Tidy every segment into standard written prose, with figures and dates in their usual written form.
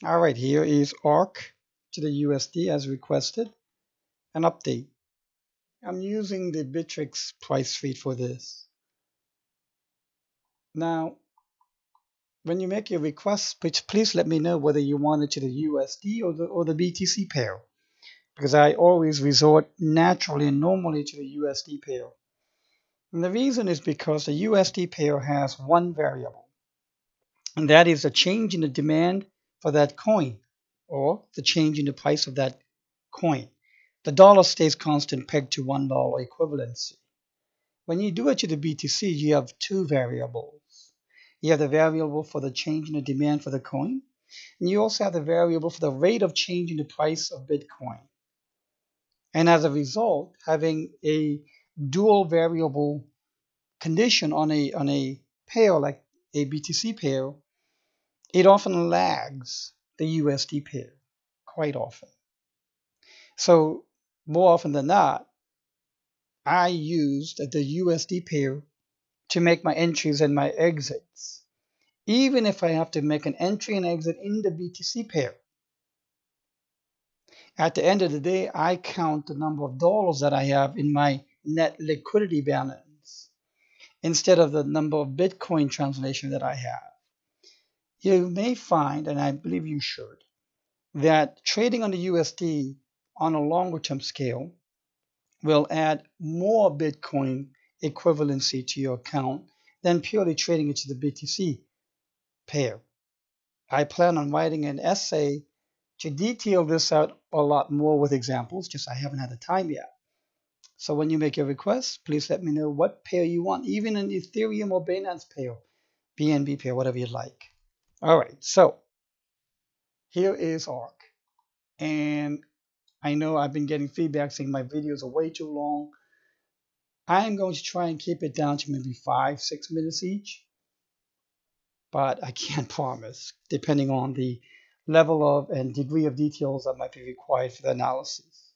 All right, here is ARK to the USD as requested. An update. I'm using the Bittrex price feed for this. Now, when you make your request, please let me know whether you want it to the USD or the BTC pair, because I always resort naturally and normally to the USD pair. And the reason is because the USD pair has one variable, and that is the change in the demand for that coin or the change in the price of that coin. The dollar stays constant pegged to $1 equivalency. When you do it to the BTC, you have two variables. You have the variable for the change in the demand for the coin, and you also have the variable for the rate of change in the price of Bitcoin. And as a result, having a dual variable condition on a pair like a BTC pair, it often lags the USD pair quite often. So more often than not, I used the USD pair to make my entries and my exits, even if I have to make an entry and exit in the BTC pair. At the end of the day, I count the number of dollars that I have in my net liquidity balance instead of the number of Bitcoin translation that I have. You may find, and I believe you should, that trading on the USD on a longer term scale will add more Bitcoin equivalency to your account than purely trading it to the BTC pair. I plan on writing an essay to detail this out a lot more with examples, just I haven't had the time yet. So when you make your request, please let me know what pair you want, even an Ethereum or Binance pair, BNB pair, whatever you'd like. All right, so here is ARK. And I know I've been getting feedback saying my videos are way too long. I'm going to try and keep it down to maybe 5-6 minutes each, but I can't promise, depending on the level of and degree of details that might be required for the analysis.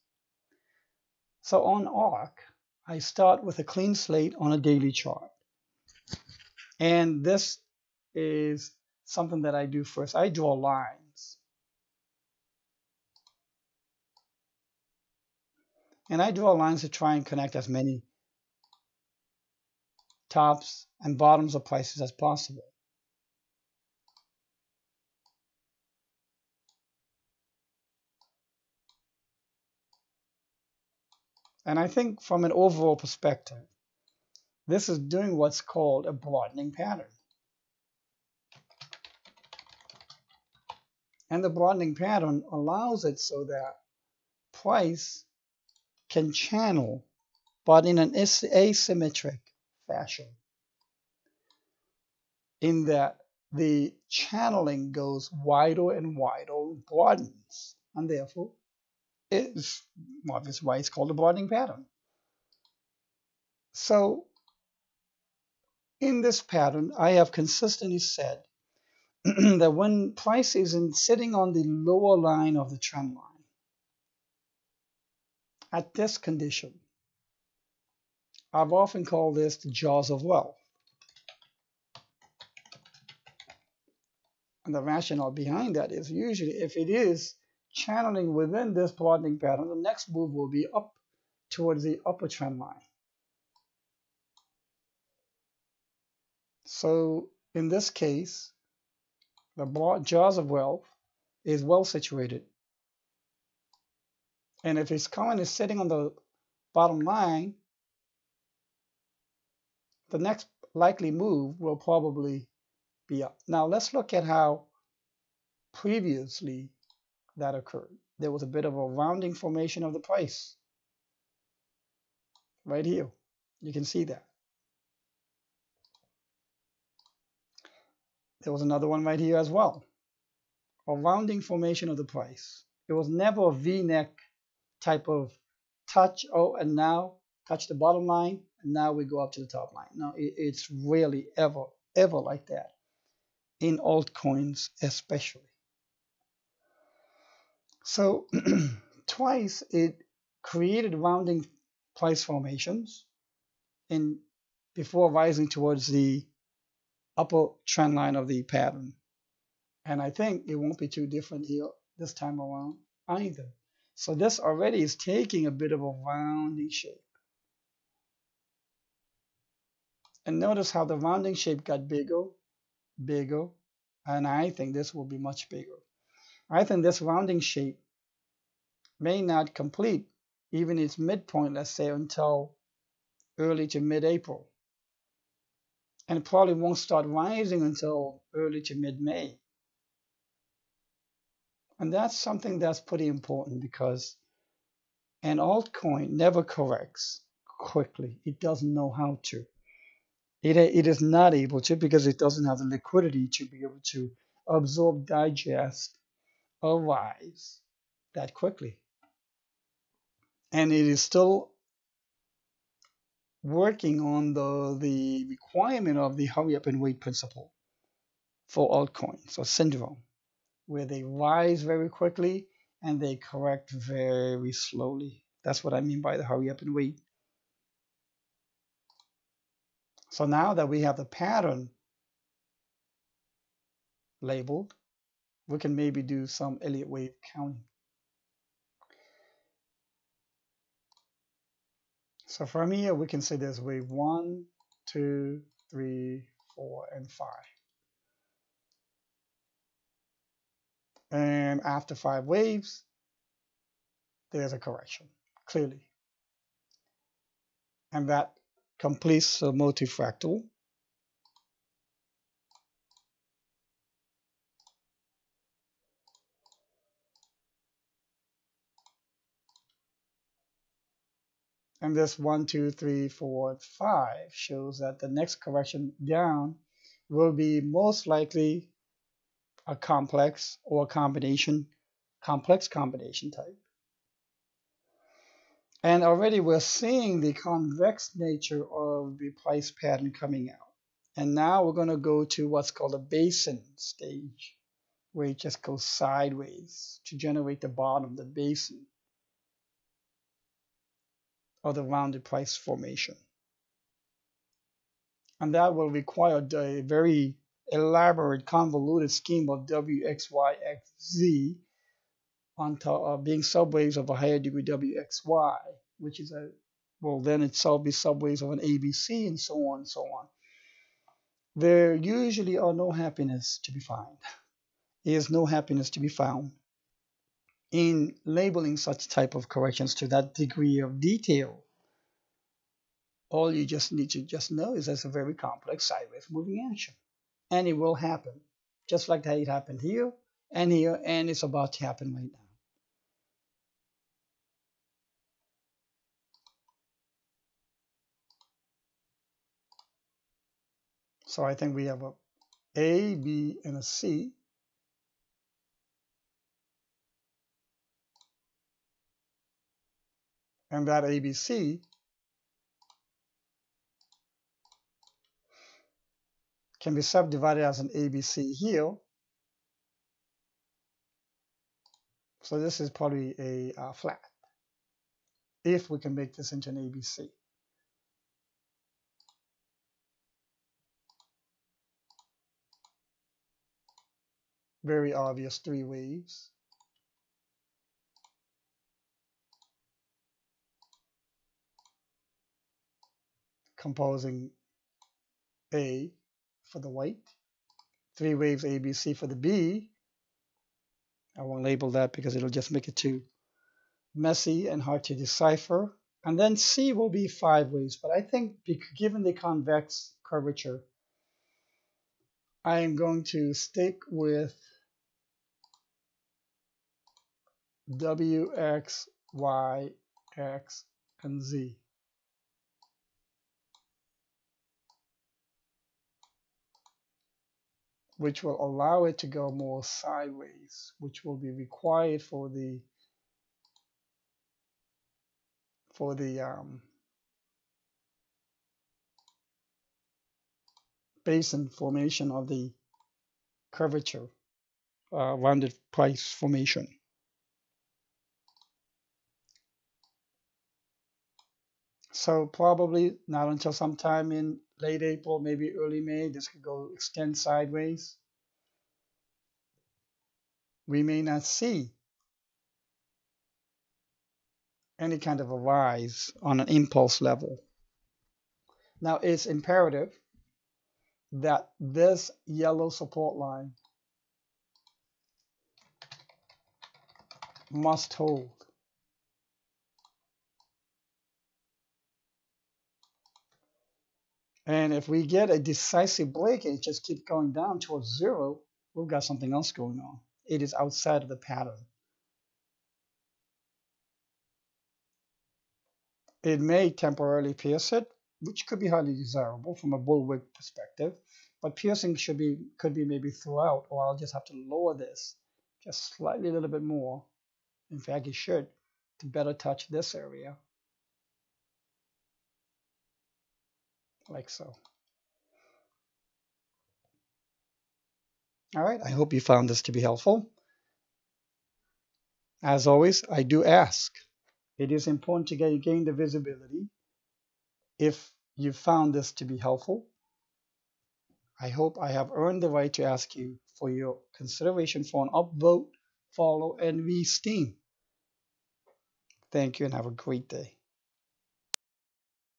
So on ARK, I start with a clean slate on a daily chart. And this is something that I do first. I draw lines. And I draw lines to try and connect as many tops and bottoms of prices as possible. And I think from an overall perspective, this is doing what's called a broadening pattern. And the broadening pattern allows it so that price can channel, but in an asymmetric fashion, in that the channeling goes wider and wider, broadens, and therefore is obvious why it's called a broadening pattern. So in this pattern, I have consistently said that when price is sitting on the lower line of the trend line, at this condition, I've often called this the Jaws of Wealth. And the rationale behind that is usually if it is channeling within this broadening pattern, the next move will be up towards the upper trend line. So in this case, the Jaws of Wealth is well situated. And if its coin is sitting on the bottom line, the next likely move will probably be up. Now let's look at how previously that occurred. There was a bit of a rounding formation of the price right here. You can see that. There was another one right here as well. A rounding formation of the price. It was never a V-neck type of touch. Oh, and now touch the bottom line, and now we go up to the top line. No, it's rarely ever like that in altcoins especially. So twice it created rounding price formations in before rising towards the upper trend line of the pattern. And I think it won't be too different here this time around either. So this already is taking a bit of a rounding shape. And notice how the rounding shape got bigger, bigger, and I think this will be much bigger. I think this rounding shape may not complete even its midpoint, let's say, until early to mid-April. And it probably won't start rising until early to mid-May. And that's something that's pretty important because an altcoin never corrects quickly. It doesn't know how to. It is not able to because it doesn't have the liquidity to be able to absorb, digest, or rise that quickly. And it is still working on the requirement of the hurry up and wait principle for altcoins or syndrome, where they rise very quickly and they correct very slowly. That's what I mean by the hurry up and wait. So now that we have the pattern labeled, we can maybe do some Elliott wave counting. So from here, we can say there's wave 1, 2, 3, 4, and 5. And after 5 waves, there's a correction, clearly. And that completes the multifractal. And this 1, 2, 3, 4, 5 shows that the next correction down will be most likely a complex or a complex combination type. And already we're seeing the convex nature of the price pattern coming out. And now we're going to go to what's called a basin stage, where it just goes sideways to generate the bottom, the basin, of the rounded price formation. And that will require a very elaborate, convoluted scheme of W, X, Y, X, Z on top of being subwaves of a higher degree WXY, which is will then itself be subwaves of an ABC, and so on and so on. There usually are no happiness to be found. There is no happiness to be found in labeling such type of corrections to that degree of detail. All you just need to just know is that's a very complex sideways moving action. And it will happen, just like that it happened here, and it's about to happen right now. So I think we have a, B, and a C. And that ABC can be subdivided as an ABC here. So this is probably a flat, if we can make this into an ABC. Very obvious 3 waves. Composing A for the white, 3 waves ABC for the B. I won't label that because it'll just make it too messy and hard to decipher. And then C will be 5 waves, but I think given the convex curvature, I am going to stick with W, X, Y, X, and Z. Which will allow it to go more sideways, which will be required for the basin formation of the curvature, rounded price formation. So probably not until sometime in late April, maybe early May, this could go extend sideways. we may not see any kind of a rise on an impulse level. Now, it's imperative that this yellow support line must hold. And if we get a decisive break and it just keeps going down towards zero, we've got something else going on. It is outside of the pattern. It may temporarily pierce it, which could be highly desirable from a bullwhip perspective, but piercing could be maybe throughout, or I'll just have to lower this just slightly a little bit more. In fact, it should to better touch this area, like so. All right, I hope you found this to be helpful. As always, I do ask. It is important to gain the visibility. If you found this to be helpful, I hope I have earned the right to ask you for your consideration for an upvote, follow, and re-steam. Thank you and have a great day.